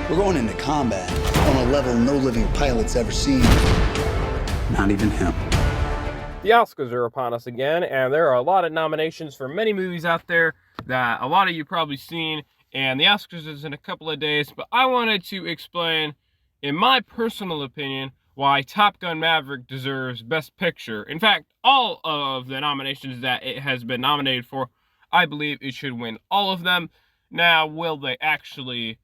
We're going into combat on a level no living pilot's ever seen. Not even him. The Oscars are upon us again, and there are a lot of nominations for many movies out there that a lot of you probably seen, and the Oscars is in a couple of days, but I wanted to explain, in my personal opinion, why Top Gun Maverick deserves Best Picture. In fact, all of the nominations that it has been nominated for, I believe it should win all of them. Now, will that actually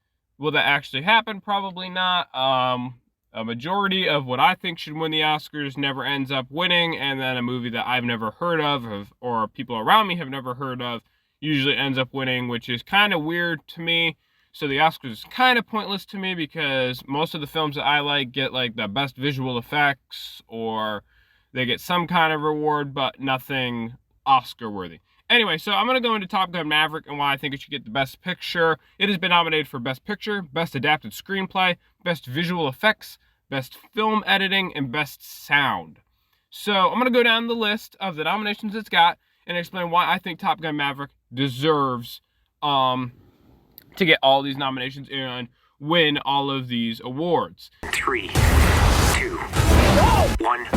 happen? Probably not. A majority of what I think should win the Oscars never ends up winning, and then a movie that I've never heard of or people around me have never heard of usually ends up winning, which is kind of weird to me. So the Oscars is kind of pointless to me because most of the films that I like get like the best visual effects, or they get some kind of reward, but nothing Oscar worthy. Anyway, so I'm going to go into Top Gun Maverick and why I think it should get the Best Picture. It has been nominated for Best Picture, Best Adapted Screenplay, Best Visual Effects, Best Film Editing, and Best Sound. So I'm going to go down the list of the nominations it's got and explain why I think Top Gun Maverick deserves to get all these nominations and win all of these awards. 3, 2, 1.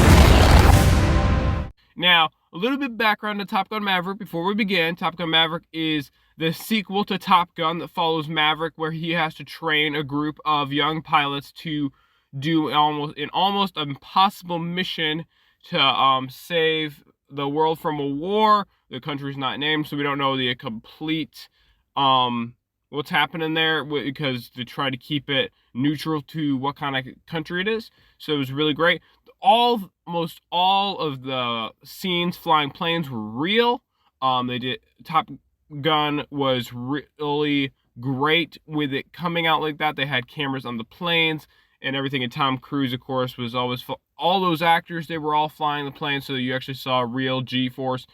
Now, a little bit background to Top Gun Maverick before we begin. Top Gun Maverick is the sequel to Top Gun that follows Maverick, where he has to train a group of young pilots to do an almost impossible mission to save the world from a war. The country's not named, so we don't know the complete what's happening there, because they try to keep it neutral to what kind of country it is. So it was really great. Almost all of the scenes flying planes were real. Top Gun was really great with it coming out like that. They had cameras on the planes and everything. And Tom Cruise, of course, was always all those actors. They were all flying the plane, so you actually saw real G-force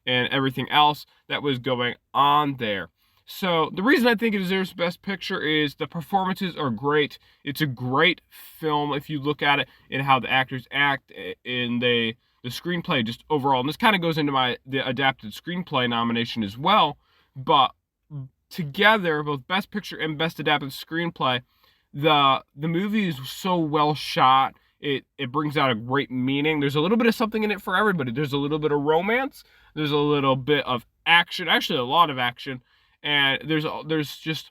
and everything else that was going on there. So the reason I think it deserves Best Picture is the performances are great. It's a great film if you look at it and how the actors act in the screenplay just overall. And this kind of goes into the adapted screenplay nomination as well. But together, both Best Picture and Best Adapted Screenplay, the movie is so well shot. It brings out a great meaning. There's a little bit of something in it for everybody. There's a little bit of romance. There's a little bit of action. Actually, a lot of action. And there's just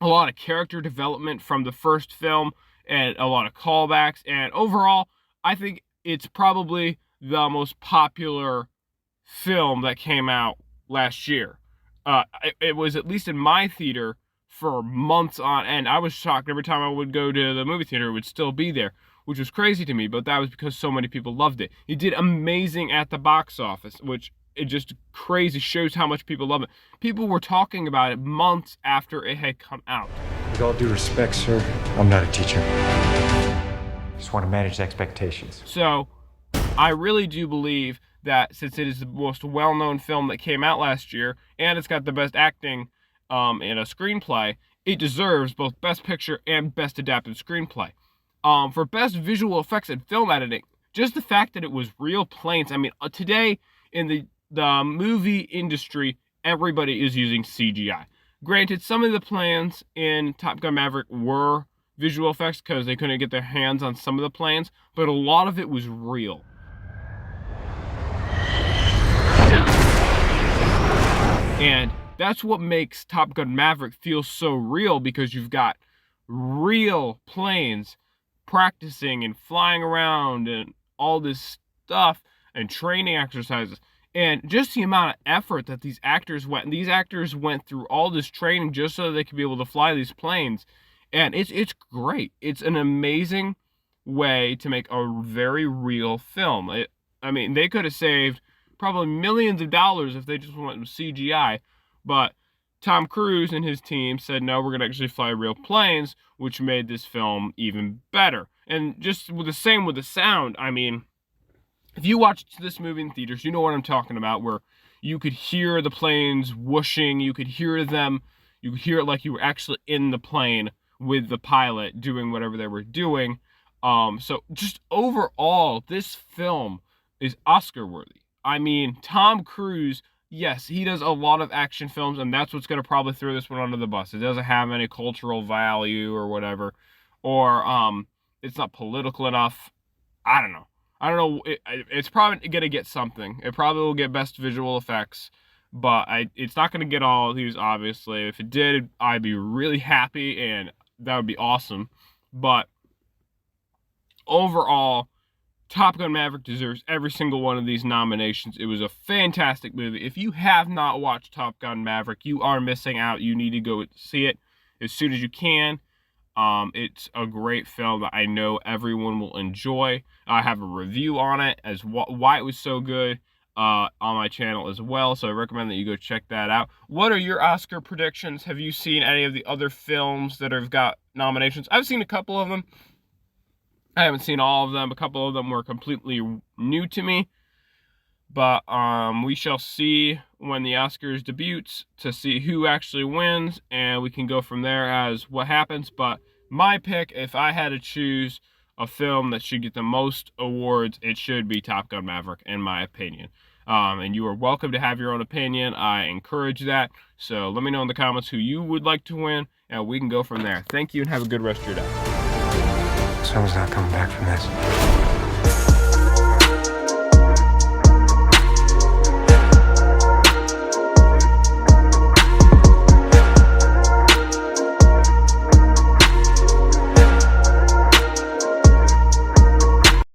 a lot of character development from the first film and a lot of callbacks. And overall, I think it's probably the most popular film that came out last year. It was, at least in my theater, for months on end. I was shocked every time I would go to the movie theater, it would still be there, which was crazy to me. But that was because so many people loved it. It did amazing at the box office, which it just crazy shows how much people love it. People were talking about it months after it had come out. With all due respect, sir, I'm not a teacher. Just want to manage expectations. So, I really do believe that since it is the most well-known film that came out last year, and it's got the best acting in a screenplay, it deserves both Best Picture and Best Adapted Screenplay. For Best Visual Effects and Film Editing, just the fact that it was real planes. I mean, today in the movie industry, everybody is using CGI. Granted, some of the planes in Top Gun Maverick were visual effects because they couldn't get their hands on some of the planes, but a lot of it was real. And that's what makes Top Gun Maverick feel so real, because you've got real planes practicing and flying around and all this stuff and training exercises. And just the amount of effort that these actors went through all this training just so they could be able to fly these planes. And it's great. It's an amazing way to make a very real film. I mean, they could have saved probably millions of dollars if they just went with CGI. But Tom Cruise and his team said, no, we're going to actually fly real planes, which made this film even better. And just with the same with the sound, I mean, if you watched this movie in theaters, you know what I'm talking about, where you could hear the planes whooshing, you could hear it like you were actually in the plane with the pilot doing whatever they were doing. So just overall, this film is Oscar worthy. I mean, Tom Cruise yes, he does a lot of action films, and that's what's going to probably throw this one under the bus. It doesn't have any cultural value or whatever, or it's not political enough. I don't know. It's probably going to get something. It probably will get best visual effects, but it's not going to get all of these, obviously. If it did, I'd be really happy, and that would be awesome. But overall, Top Gun Maverick deserves every single one of these nominations. It was a fantastic movie. If you have not watched Top Gun Maverick, you are missing out. You need to go see it as soon as you can. It's a great film that I know everyone will enjoy. I have a review on it as why it was so good on my channel as well, so I recommend that you go check that out. What are your Oscar predictions? Have you seen any of the other films that have got nominations? I've seen a couple of them. I haven't seen all of them. A couple of them were completely new to me. But we shall see when the Oscars debuts to see who actually wins, and we can go from there as what happens. But my pick, if I had to choose a film that should get the most awards, it should be Top Gun Maverick, in my opinion. And you are welcome to have your own opinion. I encourage that. So let me know in the comments who you would like to win, and we can go from there. Thank you, and have a good rest of your day. Someone's not coming back from this.